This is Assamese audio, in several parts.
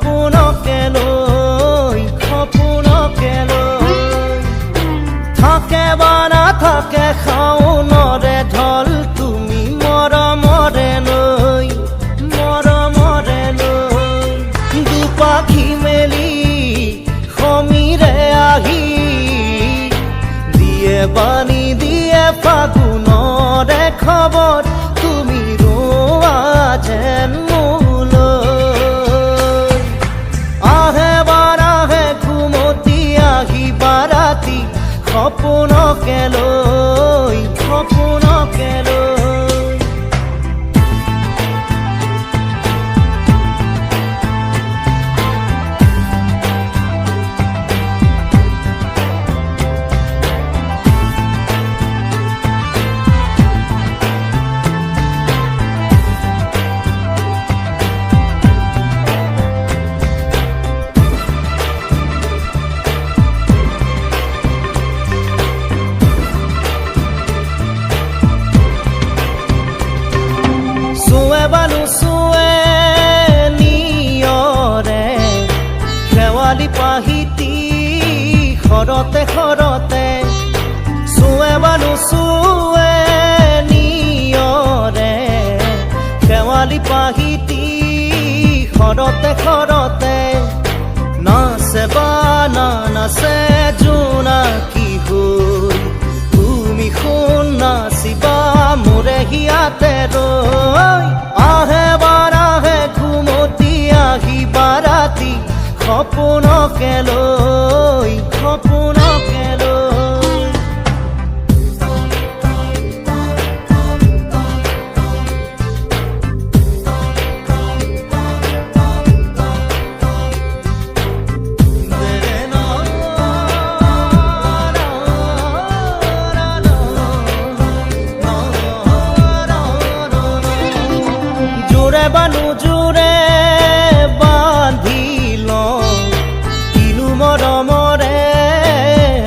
সপোনকে লৈ থাকে বা নাথাকে শাওনৰে ঢল তুমি মৰমৰে লৈ দুপাখি মেলি সমীৰে আহি দিয়ে বাণী দিয়ে ফাগুনৰে খবৰ তুমি ৰোৱা যেন মোলৈ আহে বাৰাহে ঘুমতি আহি বাৰাতি সপোনকে লৈ পাহিতি খৰতে চুৱে বা নুচুৱে নিয়ৰে শেৱালি পাহিতি খৰতে নাচে বা নাচে জোনাকী হৈ তুমি শুন নাচিবা মোৰে হিয়াতে ৰৈ আহে বাৰাহে ঘুমতি আহি বাৰাতি সপোনকে লৈ জোৰে বা নোজোৰে বান্ধি লওঁ কিনো মৰমৰে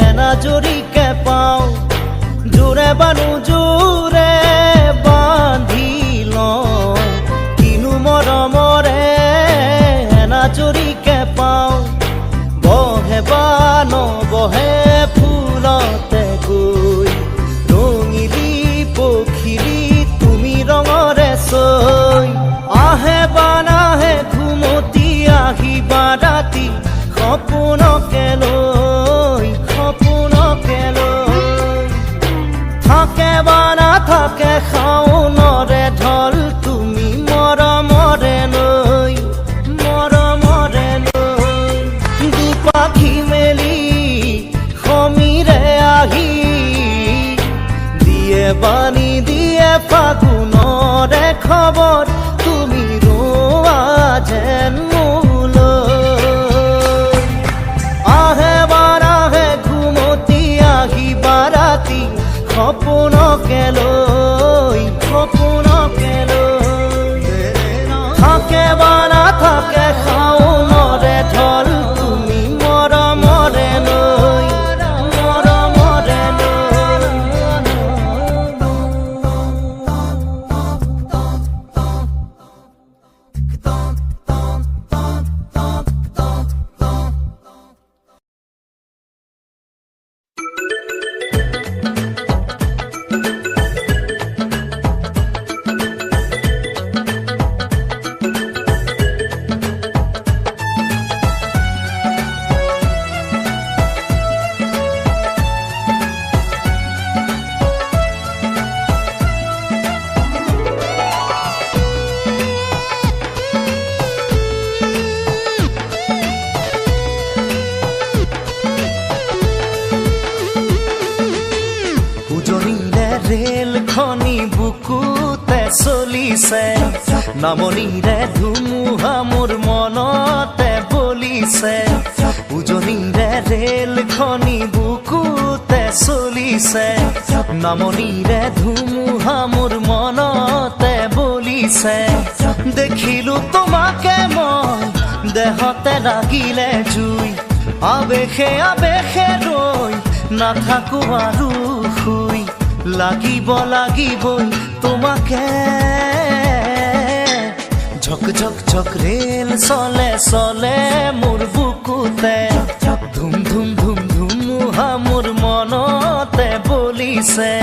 এনাজৰিকে পাওঁ জোৰে বা নোজোৰে বান্ধি লওঁ কিনো মৰমৰে এনাজৰিকে পাওঁ বহে বা নবহে ফুলতে গৈ ৰঙিলি পখিলি তুমি ৰঙৰে চৈ আহে বা নাহে ঘুমতি আহি বাৰাতি সপোনকে লৈ থাকে বা নাথাকে শাওনৰে ঢল তুমি মৰমৰে লৈ দুপাখি মেলি সমীৰে আহি দিয়ে বাণী দিয়ে ফাগুনৰে খবৰ তুমি ৰোৱা যেন মোলৈ আহে বাৰাহে ঘুমতি আহি বাৰাতি সপোনকে লৈ থাকে বা নাথাকে শাওনৰে ঢল তুমি মৰমৰে লৈ ৰেলখনি বুকুতে চলিছে নামনিৰে ধুমুহা মোৰ মনতে বলিছে উজনিৰে ৰেলখনি বুকুতে চলিছে নামনিৰে ধুমুহা মোৰ মনতে বলিছে দেখিলো তোমাকে মই দেহতে লাগিলে জুই আবেশে আবেশে ৰৈ নাথাকো আৰু শুই লাগিবই তোমাকে ঝক ঝক ঝক ৰেল চলে চলে মোৰ বুকুতে ধুম ধুম ধুম ধুমুহা মোৰ মনতে বলিছে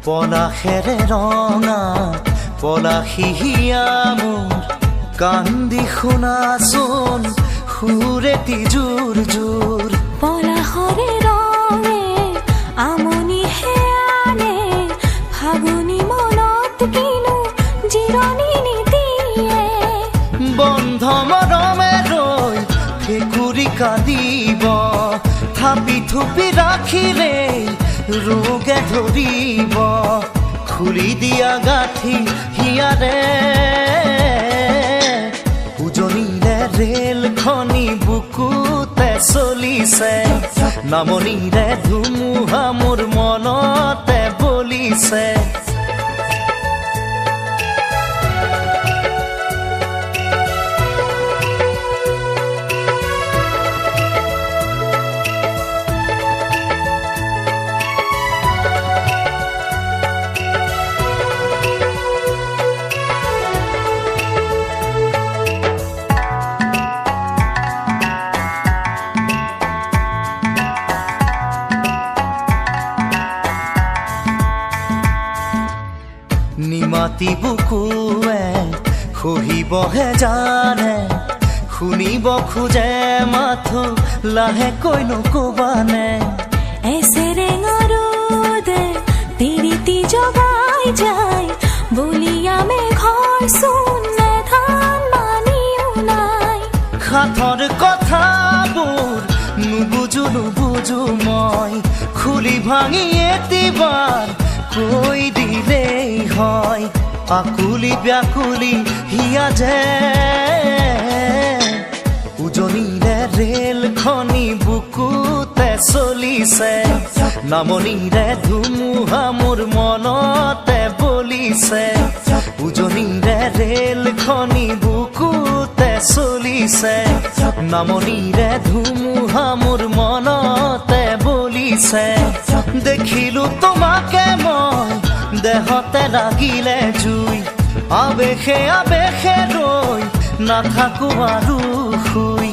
পলাশেৰে ৰঙা পলাশিয়া মোৰ কান্দি শুনাচোন সুৰেতি জোৰ জোৰ পলাশৰে ৰঙে আমনি হেয়ানে ফাগুনি মনত কিনো জিৰণি নিদিয়ে বন্ধ মৰমে ৰৈ ভেকুৰি কান্দিব থাপি থুপি ৰাখিলে ৰোগে ধৰিব খুলি দিয়া গাঁঠি হিয়াৰে উজনিৰে ৰেলখনি বুকুতে চলিছে নামনিৰে ধুমুহা মোৰ মনতে বলিছে নিমাতি বুকুৱে খহিবহে জানে শুনিব খোজে মাথো লাহেকৈ নকবানে এছেৰেঙাৰো দে তিৰিতি জগাই যায় বলিয়া মেঘৰ চোনে ধান মানিও নাই হাতৰ কথাবোৰ নুবুজো মই খুলি ভাঙি এতিবাৰ কৈ দিলেই হয় আকুলি ব্যাকুলি হিয়া যে উজনিৰে ৰেলখনি বুকুতে চলিছে নামনিৰে ধুমুহা মোৰ মনতে বলিছে উজনিৰে ৰেলখনি বুকুতে চলিছে নামনিৰে ধুমুহা মোৰ মনতে বলিছে দেখিলো তোমাকে মই দেহতে লাগিলে জুই আবেশে আবেশে ৰৈ নাথাকো আৰু শুই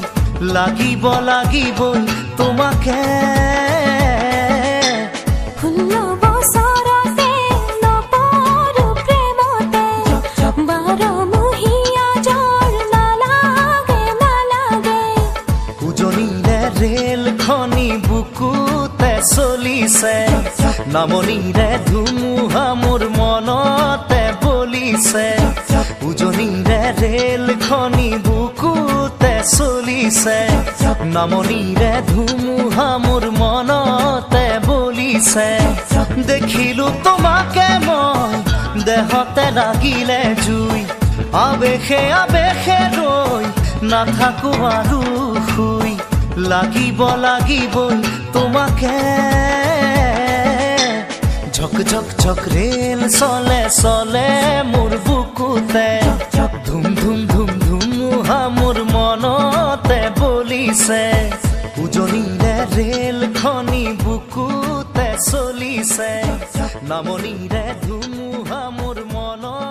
লাগিবই তোমাকে 16 বছৰতে নপৰো প্ৰেমতে বাৰমহীয়া জ্বৰ নালাগে উজনিৰে ৰেলখনি বুকুতে চলিছে নামনিৰে ধুমুহা মোৰ মনতে বলিছে উজনিৰে ৰেলখনি বুকুতে চলিছে নামনিৰে ধুমুহা মোৰ মনতে বলিছে দেখিলো তোমাকে মই দেহতে লাগিলে জুই আবেশে আবেশে ৰৈ নাথাকো আৰু শুই লাগিবই তোমাকে ঝক ঝক ঝক ৰেল চলে চলে মোৰ বুকুতে ধুম ধুম ধুম ধুমুহা মোৰ মনতে বলিছে উজনিৰে ৰেলখনি বুকুতে চলিছে নামনিৰে ধুমুহা মোৰ মনত